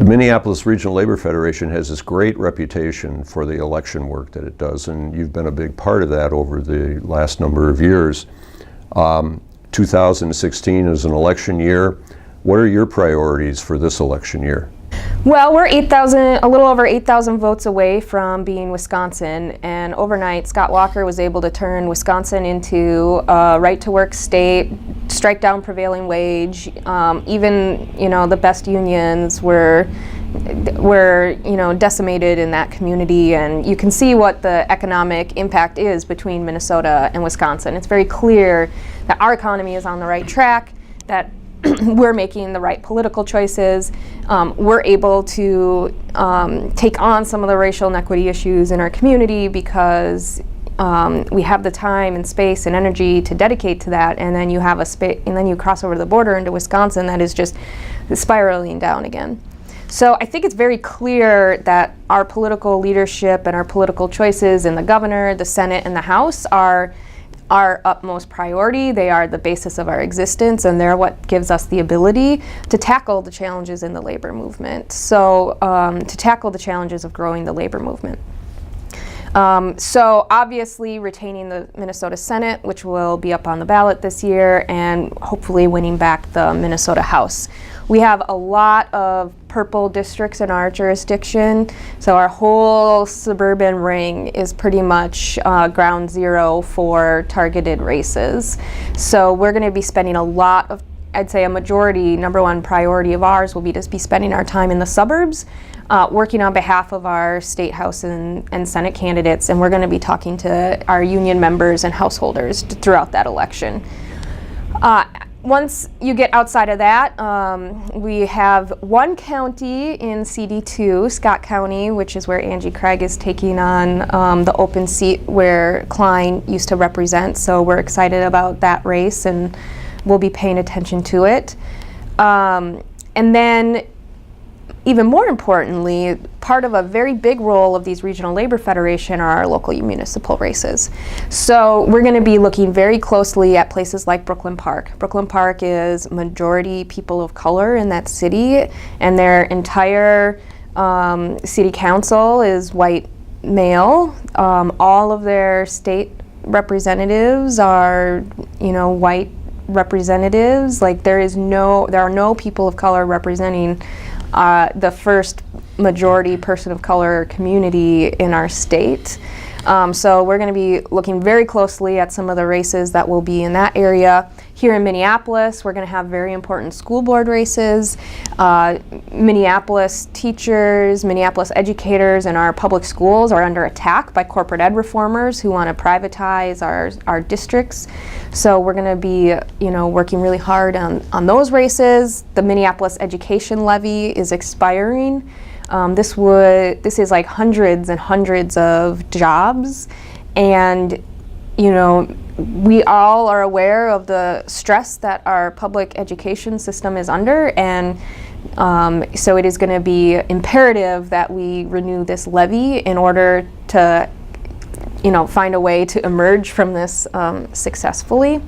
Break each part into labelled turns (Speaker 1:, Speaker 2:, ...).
Speaker 1: The Minneapolis Regional Labor Federation has this great reputation for the election work that it does, and you've been a big part of that over the last number of years. 2016 is an election year. What are your priorities for this election year?
Speaker 2: Well, we're a little over 8,000 votes away from being Wisconsin, and overnight Scott Walker was able to turn Wisconsin into a right-to-work state, strike down prevailing wage. Even, the best unions were decimated in that community, and you can see what the economic impact is between Minnesota and Wisconsin. It's very clear that our economy is on the right track, that we're making the right political choices. We're able to take on some of the racial inequity issues in our community because we have the time and space and energy to dedicate to that, and then you have and then you cross over the border into Wisconsin that is just spiraling down again. So I think it's very clear that our political leadership and our political choices in the governor, the Senate, and the House are our utmost priority. They are the basis of our existence, and they're what gives us the ability to tackle the challenges in the labor movement. So to tackle the challenges of growing the labor movement. So obviously retaining the Minnesota Senate, which will be up on the ballot this year, and hopefully winning back the Minnesota House. We have a lot of purple districts in our jurisdiction, so our whole suburban ring is pretty much ground zero for targeted races. So we're going to be spending a lot of, I'd say a majority, number one priority of ours will be to be spending our time in the suburbs, working on behalf of our state house and Senate candidates, and we're going to be talking to our union members and householders throughout that election. Once you get outside of that, we have one county in CD2, Scott County, which is where Angie Craig is taking on the open seat where Klein used to represent. So we're excited about that race, and we'll be paying attention to it. And then, even more importantly, part of a very big role of these regional labor federation are our local municipal races. So we're going to be looking very closely at places like Brooklyn Park. Brooklyn Park is majority people of color in that city, and their entire city council is white male. All of their state representatives are, white representatives. Like there are no people of color representing the first majority person of color community in our state. So we're going to be looking very closely at some of the races that will be in that area. Here in Minneapolis, we're going to have very important school board races. Minneapolis teachers, Minneapolis educators, and our public schools are under attack by corporate ed reformers who want to privatize our districts. So we're going to be, working really hard on those races. The Minneapolis education levy is expiring. This is like hundreds and hundreds of jobs, and we all are aware of the stress that our public education system is under, and so it is going to be imperative that we renew this levy in order to find a way to emerge from this successfully.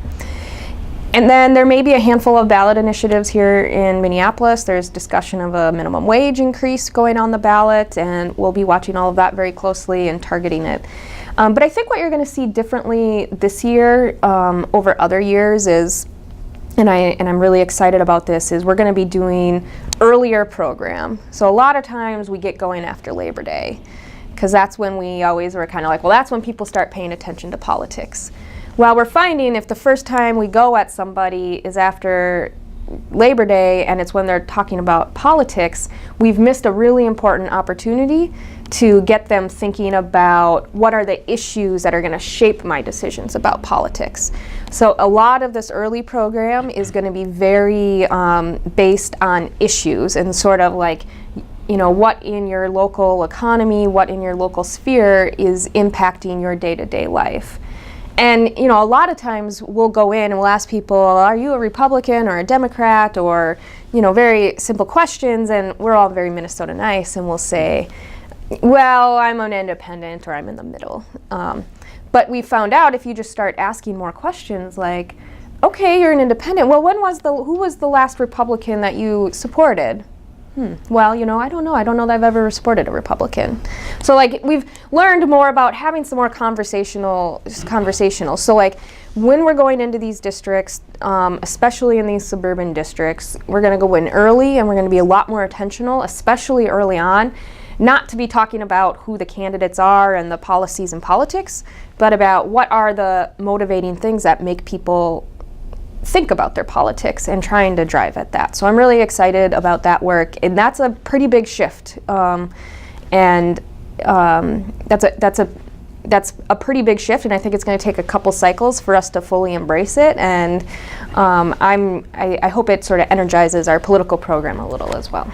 Speaker 2: And then there may be a handful of ballot initiatives here in Minneapolis. There's discussion of a minimum wage increase going on the ballot, and we'll be watching all of that very closely and targeting it. But I think what you're going to see differently this year over other years is, and I'm really excited about this, is we're going to be doing earlier program. So a lot of times we get going after Labor Day, because that's when we always were kind of like, well, that's when people start paying attention to politics. Well, we're finding if the first time we go at somebody is after Labor Day and it's when they're talking about politics, we've missed a really important opportunity to get them thinking about what are the issues that are going to shape my decisions about politics. So a lot of this early program is going to be very based on issues and sort of like, what in your local economy, what in your local sphere is impacting your day-to-day life. And, a lot of times we'll go in and we'll ask people, are you a Republican or a Democrat, or, very simple questions, and we're all very Minnesota nice, and we'll say, well, I'm an independent or I'm in the middle. But we found out if you just start asking more questions like, okay, you're an independent. Well, who was the last Republican that you supported? Well, I don't know. I don't know that I've ever supported a Republican. So, like, we've learned more about having some more conversational. So, like, when we're going into these districts, especially in these suburban districts, we're going to go in early and we're going to be a lot more intentional, especially early on, not to be talking about who the candidates are and the policies and politics, but about what are the motivating things that make people think about their politics and trying to drive at that. So I'm really excited about that work, and that's a pretty big shift. That's a pretty big shift, and I think it's going to take a couple cycles for us to fully embrace it. And I hope it sort of energizes our political program a little as well.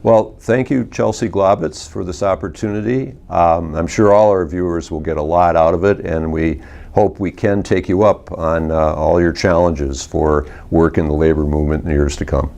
Speaker 1: Well, thank you, Chelsie Glaubitz, for this opportunity. I'm sure all our viewers will get a lot out of it, and we hope we can take you up on all your challenges for work in the labor movement in the years to come.